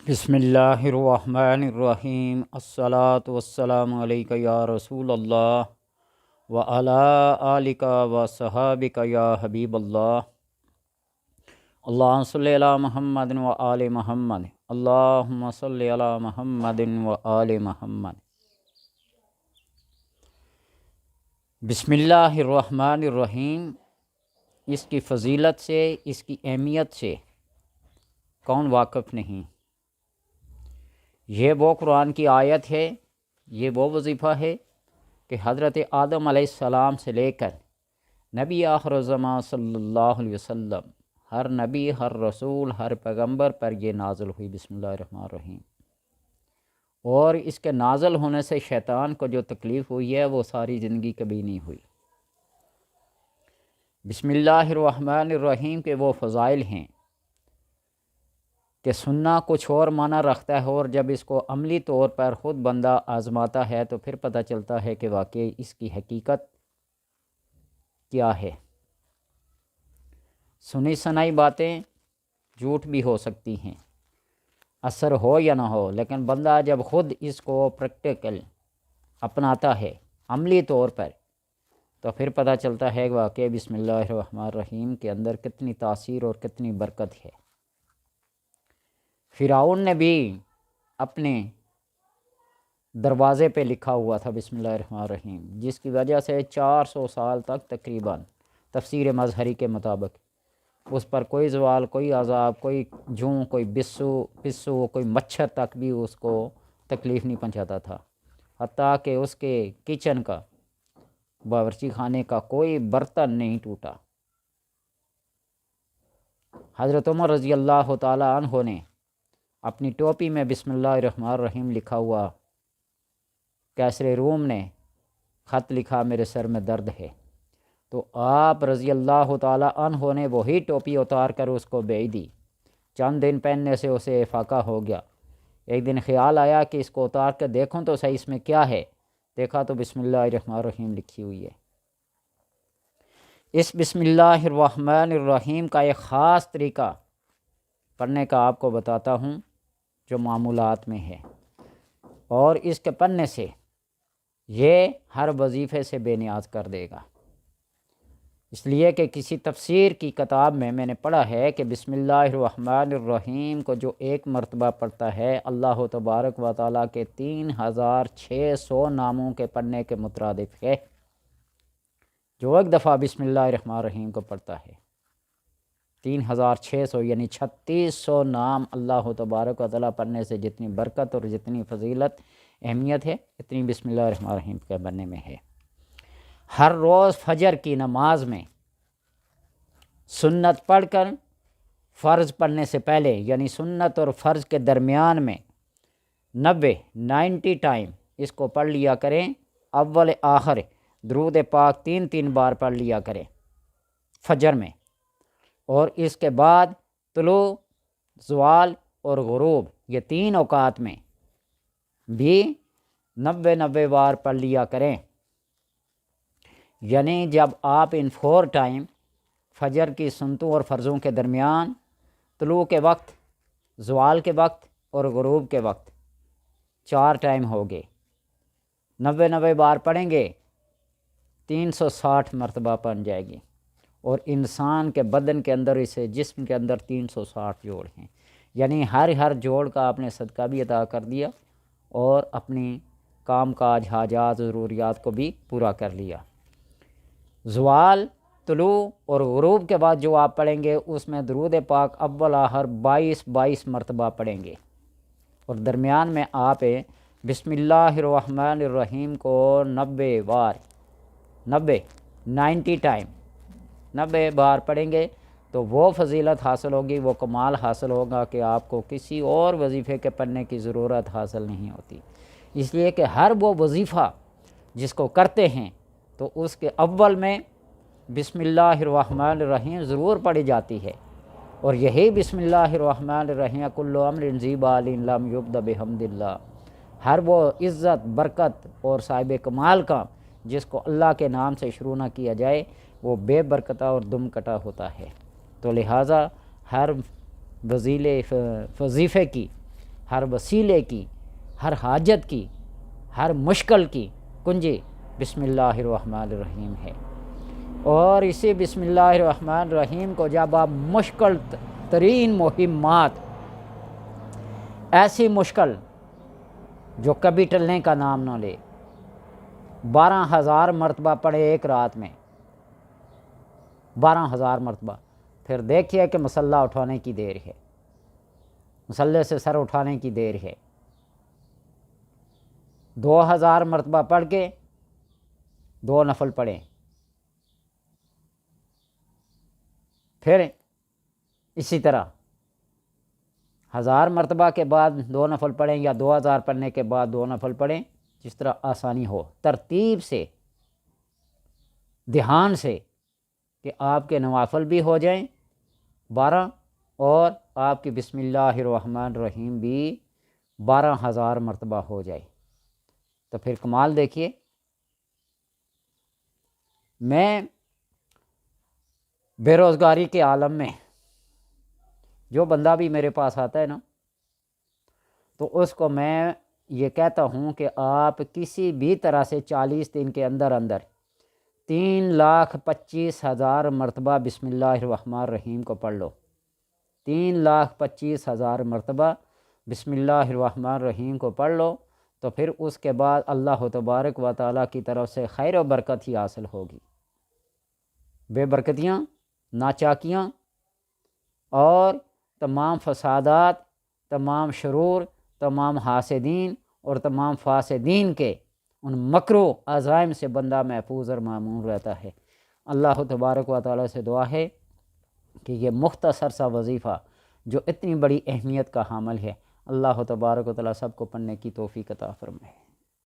بسم اللہ الرحمن الرحیم الصلاۃ والسلام علیک یا رسول اللہ وعلی آلک وصحابک یا حبیب اللہ۔ اللہم صلی علی محمد وآل محمد، اللہم صلی علی محمد وآل محمد۔ بسم اللہ الرحمن الرحیم، اس کی فضیلت سے، اس کی اہمیت سے کون واقف نہیں۔ یہ وہ قرآن کی آیت ہے، یہ وہ وظیفہ ہے کہ حضرت آدم علیہ السلام سے لے کر نبی آخر الزمان صلی اللہ علیہ وسلم، ہر نبی، ہر رسول، ہر پیغمبر پر یہ نازل ہوئی۔ بسم اللہ الرحمن الرحیم۔ اور اس کے نازل ہونے سے شیطان کو جو تکلیف ہوئی ہے وہ ساری زندگی کبھی نہیں ہوئی۔ بسم اللہ الرحمن الرحیم کے وہ فضائل ہیں کہ سننا کچھ اور معنی رکھتا ہے، اور جب اس کو عملی طور پر خود بندہ آزماتا ہے تو پھر پتہ چلتا ہے کہ واقعی اس کی حقیقت کیا ہے۔ سنی سنائی باتیں جھوٹ بھی ہو سکتی ہیں، اثر ہو یا نہ ہو، لیکن بندہ جب خود اس کو پریکٹیکل اپناتا ہے عملی طور پر تو پھر پتہ چلتا ہے کہ واقعی بسم اللہ الرحمن الرحیم کے اندر کتنی تاثیر اور کتنی برکت ہے۔ فرعون نے بھی اپنے دروازے پہ لکھا ہوا تھا بسم اللہ الرحمن الرحیم، جس کی وجہ سے 400 سال تک تقریباً تفسیر مظہری کے مطابق اس پر کوئی زوال، کوئی عذاب، کوئی جوں، کوئی پسو، کوئی مچھر تک بھی اس کو تکلیف نہیں پہنچاتا تھا، حتیٰ کہ اس کے کچن کا، باورچی خانے کا کوئی برتن نہیں ٹوٹا۔ حضرت عمر رضی اللہ تعالی عنہ نے اپنی ٹوپی میں بسم اللہ الرحمن الرحیم لکھا ہوا، کیسر روم نے خط لکھا میرے سر میں درد ہے، تو آپ رضی اللہ تعالی عنہ نے وہی ٹوپی اتار کر اس کو بیچ دی۔ چند دن پہننے سے اسے افاقہ ہو گیا۔ ایک دن خیال آیا کہ اس کو اتار کر دیکھوں تو صحیح اس میں کیا ہے، دیکھا تو بسم اللہ الرحمن الرحیم لکھی ہوئی ہے۔ اس بسم اللہ الرحمن الرحیم کا ایک خاص طریقہ پڑھنے کا آپ کو بتاتا ہوں جو معمولات میں ہے، اور اس کے پڑھنے سے یہ ہر وظیفے سے بے نیاز کر دے گا۔ اس لیے کہ کسی تفسیر کی کتاب میں نے پڑھا ہے کہ بسم اللہ الرحمن الرحیم کو جو ایک مرتبہ پڑھتا ہے اللہ تبارک و تعالیٰ کے 3600 ناموں کے پڑھنے کے مترادف ہے۔ جو ایک دفعہ بسم اللہ الرحمن الرحیم کو پڑھتا ہے، 3600 یعنی 3600 نام اللہ تبارک و تعالیٰ پڑھنے سے جتنی برکت اور جتنی فضیلت اہمیت ہے، اتنی بسم اللہ الرحمن الرحیم کے پڑھنے میں ہے۔ ہر روز فجر کی نماز میں سنت پڑھ کر فرض پڑھنے سے پہلے، یعنی سنت اور فرض کے درمیان میں 90 ٹائم اس کو پڑھ لیا کریں۔ اول آخر درود پاک 3 بار پڑھ لیا کریں فجر میں، اور اس کے بعد طلوع، زوال اور غروب، یہ 3 اوقات میں بھی 90 بار پڑھ لیا کریں۔ یعنی جب آپ ان 4 ٹائم فجر کی سنتوں اور فرضوں کے درمیان، طلوع کے وقت، زوال کے وقت اور غروب کے وقت 4 ٹائم ہو گئے، 90 بار پڑھیں گے 360 مرتبہ بن جائے گی، اور انسان کے بدن کے اندر، اسے جسم کے اندر 360 جوڑ ہیں، یعنی ہر جوڑ کا آپ نے صدقہ بھی ادا کر دیا اور اپنی کام کاج، حاجات، ضروریات کو بھی پورا کر لیا۔ زوال، طلوع اور غروب کے بعد جو آپ پڑھیں گے اس میں درود پاک اول آخر 22 مرتبہ پڑھیں گے، اور درمیان میں آپ بسم اللہ الرحمن الرحیم کو 90 بار، 90 ٹائم 90 بار پڑھیں گے تو وہ فضیلت حاصل ہوگی، وہ کمال حاصل ہوگا کہ آپ کو کسی اور وظیفے کے پڑھنے کی ضرورت حاصل نہیں ہوتی۔ اس لیے کہ ہر وہ وظیفہ جس کو کرتے ہیں تو اس کے اول میں بسم اللہ الرحمن الرحیم ضرور پڑھی جاتی ہے، اور یہی بسم اللہ الرحمن الرحیم کل امر ذی بال لم یبدأ بحمد اللہ، ہر وہ عزت، برکت اور صاحب کمال کام جس کو اللہ کے نام سے شروع نہ کیا جائے وہ بے برکتہ اور دم کٹا ہوتا ہے۔ تو لہٰذا ہر وظیفے کی ہر وسیلے کی، ہر حاجت کی، ہر مشکل کی کنجی بسم اللہ الرحمن الرحیم ہے۔ اور اسی بسم اللہ الرحمن الرحیم کو جب آپ مشکل ترین مہمات، ایسی مشکل جو کبھی ٹلنے کا نام نہ لے، 12,000 مرتبہ پڑھے ایک رات میں، 12,000 مرتبہ، پھر دیکھیے کہ مسلح اٹھانے کی دیر ہے، مسلح سے سر اٹھانے کی دیر ہے۔ 2,000 مرتبہ پڑھ کے 2 نفل پڑھیں، پھر اسی طرح 1,000 مرتبہ کے بعد 2 نفل پڑھیں، یا 2,000 پڑھنے کے بعد 2 نفل پڑھیں، جس طرح آسانی ہو، ترتیب سے، دھیان سے، کہ آپ کے نوافل بھی ہو جائیں 12، اور آپ کی بسم اللہ الرحمن الرحیم بھی 12,000 مرتبہ ہو جائے۔ تو پھر کمال دیکھیے، میں بے روزگاری کے عالم میں جو بندہ بھی میرے پاس آتا ہے نا، تو اس کو میں یہ کہتا ہوں کہ آپ کسی بھی طرح سے 40 دن کے اندر 3,25,000 مرتبہ بسم اللہ الرحمن الرحیم کو پڑھ لو، 3,25,000 مرتبہ بسم اللہ الرحمن الرحیم کو پڑھ لو، تو پھر اس کے بعد اللہ تبارک و تعالیٰ کی طرف سے خیر و برکت ہی حاصل ہوگی۔ بے برکتیاں، ناچاکیاں اور تمام فسادات، تمام شرور، تمام حاسدین اور تمام فاسدین کے ان مکرو عزائم سے بندہ محفوظ اور مامون رہتا ہے۔ اللہ تبارک و تعالیٰ سے دعا ہے کہ یہ مختصر سا وظیفہ جو اتنی بڑی اہمیت کا حامل ہے، اللہ تبارک و تعالیٰ سب کو پڑھنے کی توفیق عطا فرمائے۔